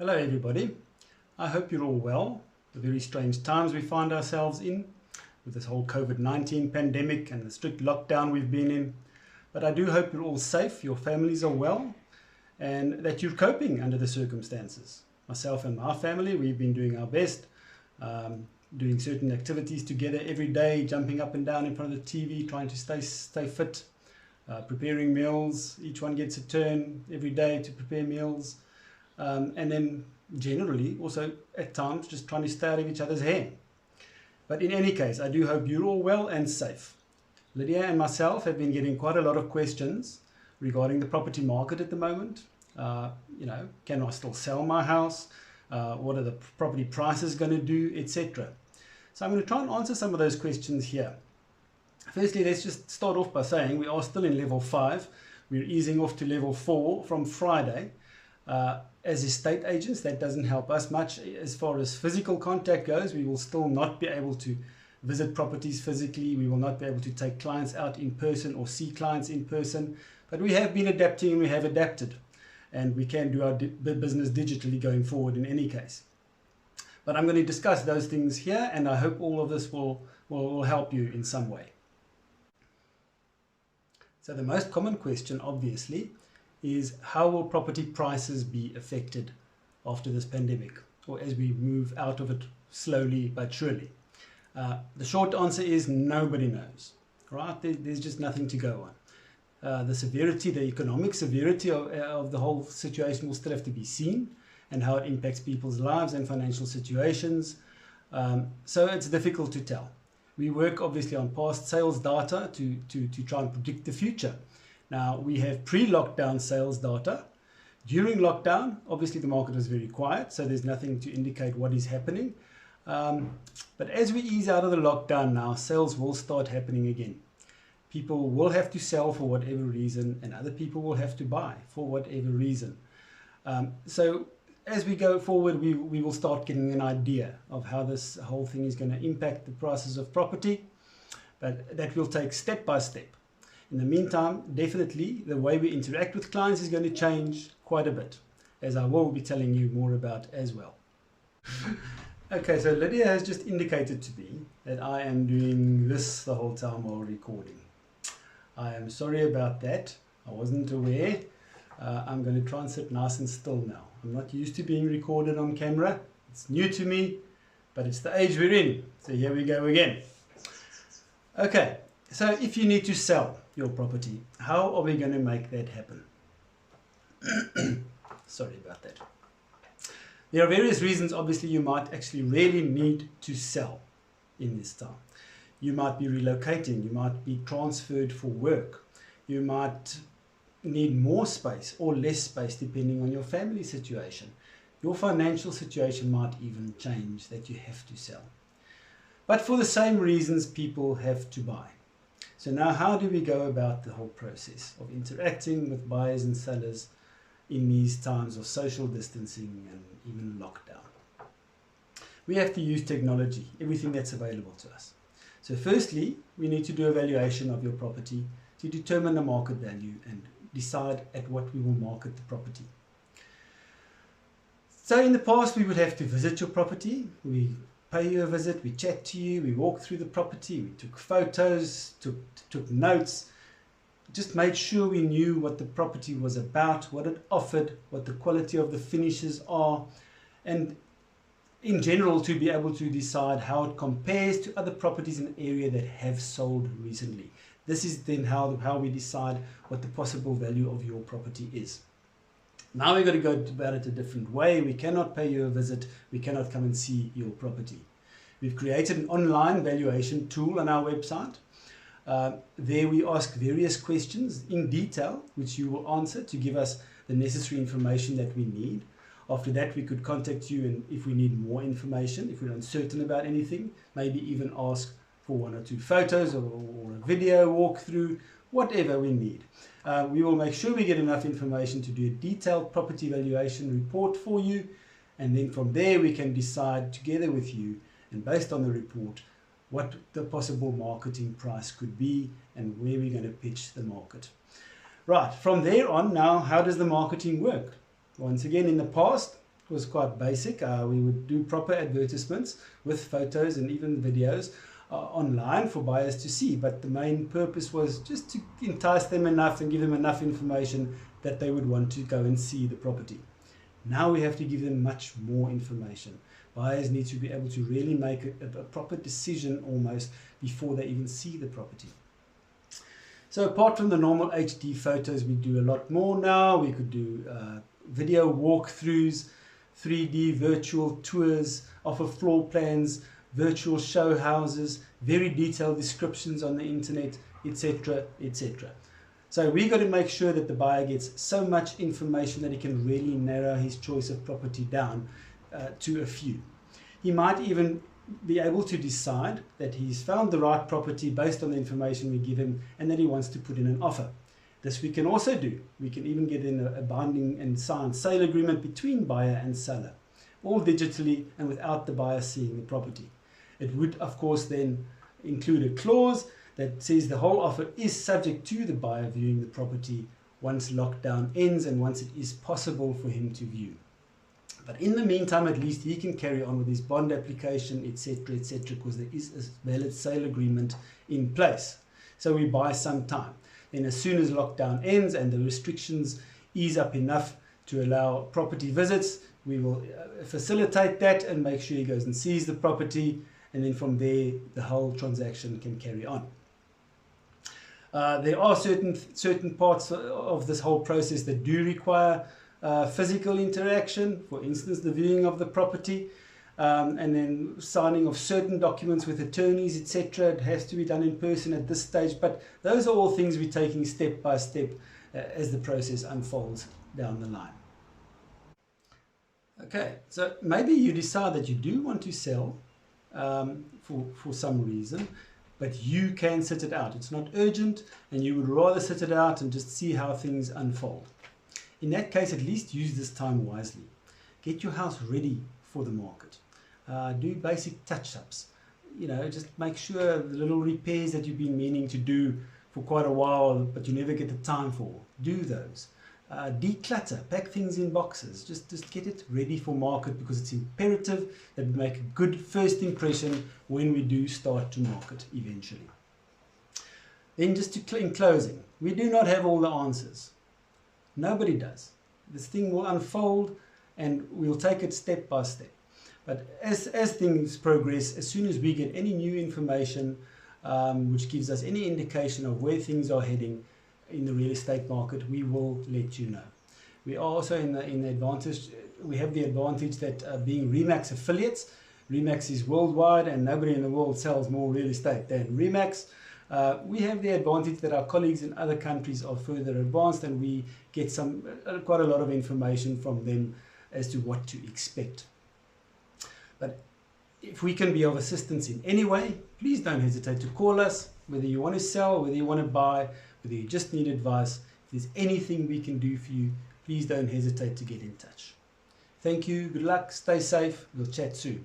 Hello everybody, I hope you're all well. The very strange times we find ourselves in with this whole COVID-19 pandemic and the strict lockdown we've been in. But I do hope you're all safe, your families are well, and that you're coping under the circumstances. Myself and my family, we've been doing our best, doing certain activities together every day, jumping up and down in front of the TV, trying to stay fit, preparing meals. Each one gets a turn every day to prepare meals. And then generally also at times just trying to stay out of each other's hair. But in any case, I do hope you're all well and safe. Lydia and myself have been getting quite a lot of questions regarding the property market at the moment. Can I still sell my house? What are the property prices going to do, etc. So I'm going to try and answer some of those questions here. Firstly, let's just start off by saying we are still in level 5. We're easing off to level 4 from Friday. As estate agents, that doesn't help us much as far as physical contact goes. We will still not be able to visit properties physically. We will not be able to take clients out in person or see clients in person. But we have been adapting and we have adapted. And we can do our business digitally going forward in any case. But I'm going to discuss those things here, and I hope all of this will help you in some way. So the most common question, obviously, is how will property prices be affected after this pandemic, or as we move out of it slowly but surely? The short answer is nobody knows, right? There's just nothing to go on. The severity, the economic severity of the whole situation will still have to be seen, and how it impacts people's lives and financial situations. So it's difficult to tell. We work obviously on past sales data to try and predict the future. Now, we have pre-lockdown sales data. During lockdown, obviously the market was very quiet, so there's nothing to indicate what is happening. But as we ease out of the lockdown now, sales will start happening again. People will have to sell for whatever reason, and other people will have to buy for whatever reason. So as we go forward, we will start getting an idea of how this whole thing is going to impact the prices of property, but that will take step by step. In the meantime, definitely the way we interact with clients is going to change quite a bit, as I will be telling you more about as well. Okay, so Lydia has just indicated to me that I am doing this the whole time while recording. I am sorry about that. I wasn't aware. I'm going to try and sit nice and still now. I'm not used to being recorded on camera. It's new to me, but it's the age we're in. So here we go again. Okay, so if you need to sell your property, how are we going to make that happen? Sorry about that. There are various reasons, obviously, you might actually really need to sell in this time. You might be relocating, you might be transferred for work, you might need more space or less space depending on your family situation. Your financial situation might even change that you have to sell. But for the same reasons, people have to buy. So now how do we go about the whole process of interacting with buyers and sellers in these times of social distancing and even lockdown? We have to use technology, everything that's available to us. So firstly, we need to do a valuation of your property to determine the market value and decide at what we will market the property. So in the past, we would have to visit your property. We pay you a visit, we chat to you, we walked through the property, we took photos, took notes, just made sure we knew what the property was about, what it offered, what the quality of the finishes are, and in general to be able to decide how it compares to other properties in the area that have sold recently. This is then how we decide what the possible value of your property is. Now we've got to go about it a different way. We cannot pay you a visit. We cannot come and see your property. We've created an online valuation tool on our website. There we ask various questions in detail, which you will answer to give us the necessary information that we need. After that, we could contact you, and if we need more information, if we're uncertain about anything, maybe even ask for 1 or 2 photos or a video walkthrough, whatever we need. We will make sure we get enough information to do a detailed property valuation report for you, and then from there we can decide together with you, and based on the report, what the possible marketing price could be and where we're going to pitch the market. Right, from there on now, how does the marketing work? Once again, in the past, was quite basic. We would do proper advertisements with photos and even videos online for buyers to see, but the main purpose was just to entice them enough and give them enough information that they would want to go and see the property. Now we have to give them much more information. Buyers need to be able to really make a proper decision almost before they even see the property. So apart from the normal HD photos, we do a lot more now. We could do video walkthroughs, 3D virtual tours, offer floor plans, virtual show houses, very detailed descriptions on the internet, etc., etc. So we got to make sure that the buyer gets so much information that he can really narrow his choice of property down to a few. He might even be able to decide that he's found the right property based on the information we give him and that he wants to put in an offer. This we can also do. We can even get in a binding and signed sale agreement between buyer and seller, all digitally and without the buyer seeing the property. It would, of course, then include a clause that says the whole offer is subject to the buyer viewing the property once lockdown ends and once it is possible for him to view. But in the meantime, at least he can carry on with his bond application, etc., etc., because there is a valid sale agreement in place. So we buy some time. Then as soon as lockdown ends and the restrictions ease up enough to allow property visits, we will facilitate that and make sure he goes and sees the property, and then from there the whole transaction can carry on. There are certain parts of this whole process that do require physical interaction, for instance the viewing of the property, and then signing of certain documents with attorneys, etc. It has to be done in person at this stage, but those are all things we're taking step by step as the process unfolds down the line. Okay, so maybe you decide that you do want to sell for some reason, but you can sit it out. It's not urgent and you would rather sit it out and just see how things unfold. In that case, at least use this time wisely. Get your house ready for the market. Do basic touch-ups. You know, just make sure the little repairs that you've been meaning to do for quite a while, but you never get the time for. Do those. Declutter, pack things in boxes. Just get it ready for market, because it's imperative that we make a good first impression when we do start to market eventually. Then just in closing, we do not have all the answers. Nobody does. This thing will unfold and we'll take it step by step. But as things progress, as soon as we get any new information which gives us any indication of where things are heading in the real estate market, we will let you know. We are also in the advantage, we have the advantage that being Remax affiliates, Remax is worldwide and nobody in the world sells more real estate than Remax. We have the advantage that our colleagues in other countries are further advanced and we get quite a lot of information from them as to what to expect. But if we can be of assistance in any way, please don't hesitate to call us, whether you want to sell, whether you want to buy, whether you just need advice. If there's anything we can do for you, please don't hesitate to get in touch. Thank you, good luck, stay safe, we'll chat soon.